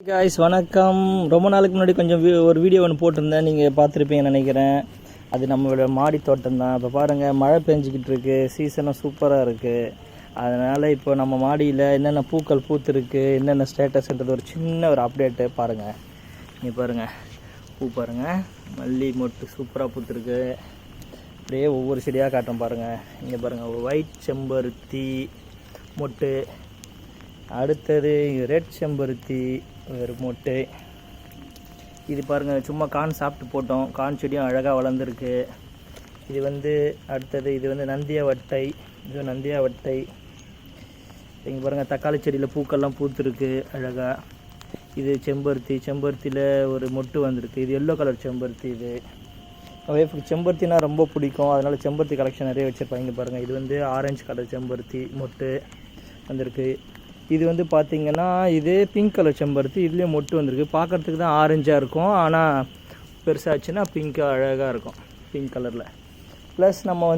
Guys வணக்கம். ரொம்ப நாளுக்கு முன்னாடி கொஞ்சம் ஒரு வீடியோ ஒன்று போட்டிருந்தேன், நீங்கள் பார்த்துருப்பீங்கன்னு நினைக்கிறேன். அது நம்மளோட மாடி தோட்டம் தான். இப்போ பாருங்கள், மழை பெஞ்சிக்கிட்டு இருக்குது, சீசனும் சூப்பராக இருக்குது. அதனால் இப்போ நம்ம மாடியில் என்னென்ன பூக்கள் பூத்துருக்கு, என்னென்ன ஸ்டேட்டஸ்ன்றது ஒரு சின்ன ஒரு அப்டேட்டு பாருங்கள். இங்கே பாருங்கள், பூ பாருங்கள், மல்லி மொட்டு சூப்பராக பூத்துருக்கு. அப்படியே ஒவ்வொரு செடியாக காட்டும் பாருங்கள். இங்கே பாருங்கள், ஒயிட் செம்பருத்தி மொட்டு, அடுத்தது ரெட் செம்பருத்தி ஒரு மொட்டு. இது பாருங்கள், சும்மா கான் சாப்பிட்டு போட்டோம், கான் செடியும் அழகாக வளர்ந்துருக்கு. இது அடுத்தது இது நந்தியாவட்டை, இது நந்தியாவட்டை. இங்கே பாருங்கள், தக்காளி செடியில் பூக்கள்லாம் பூத்துருக்கு அழகாக. இது செம்பருத்தி, செம்பருத்தியில் ஒரு மொட்டு வந்திருக்கு. இது எல்லோ கலர் செம்பருத்தி. இது ஒய்ஃபுக்கு செம்பருத்தினா ரொம்ப பிடிக்கும், அதனால் செம்பருத்தி கலெக்ஷன் நிறைய வச்சுருப்பாங்க. இங்கே பாருங்கள், இது ஆரஞ்சு கலர் செம்பருத்தி மொட்டு வந்திருக்கு. இது பார்த்திங்கன்னா இது பிங்க் கலர் செம்பருத்தி, இதுலேயும் மொட்டு வந்திருக்கு. பார்க்குறதுக்கு தான் ஆரஞ்சாக இருக்கும், ஆனால் பெருசாச்சுன்னா பிங்க்காக அழகாக இருக்கும், பிங்க் கலரில். ப்ளஸ் நம்ம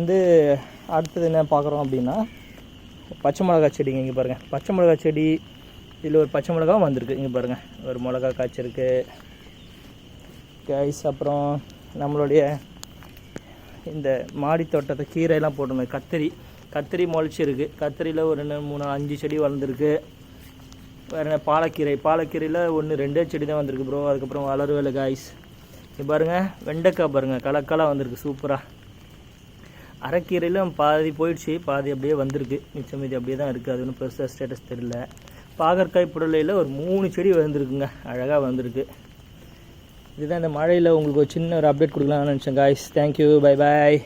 அடுத்தது என்ன பார்க்குறோம் அப்படின்னா பச்சை மிளகா செடிங்க. இங்கே பாருங்கள், பச்சை மிளகா செடி, இதில் ஒரு பச்சை மிளகாவும் வந்திருக்கு. இங்கே பாருங்கள், ஒரு மிளகா காய்ச்சிருக்கு கைஸ். அப்புறம் நம்மளுடைய இந்த மாடி தோட்டத்தை கீரையெல்லாம் போட்டுருந்தோம். கத்திரி முளைச்சிருக்கு. கத்திரியில் ஒரு 2 3 5 செடி வளர்ந்துருக்கு. வேறு என்ன, பாலக்கீரையில் 1 2 செடி தான் வந்திருக்கு ப்ரோ. அதுக்கப்புறம் வளருவேல காய்ஸ். இங்கே பாருங்கள், வெண்டைக்காய் பாருங்கள், கலக்கலாக வந்திருக்கு சூப்பராக. அரைக்கீரையிலும் பாதி போயிடுச்சு, பாதி அப்படியே வந்திருக்கு, மிச்சம் மீதி அப்படியே தான் இருக்குது. அது ஒன்றும் பெருசாக ஸ்டேட்டஸ் தெரியல. பாகற்காய் புடலையில் ஒரு 3 செடி வந்திருக்குங்க, அழகாக வந்திருக்கு. இதுதான் இந்த மழையில் உங்களுக்கு ஒரு சின்ன ஒரு அப்டேட் கொடுக்கலாம்னு நினச்சேன் காய்ஸ். Thank you, bye bye.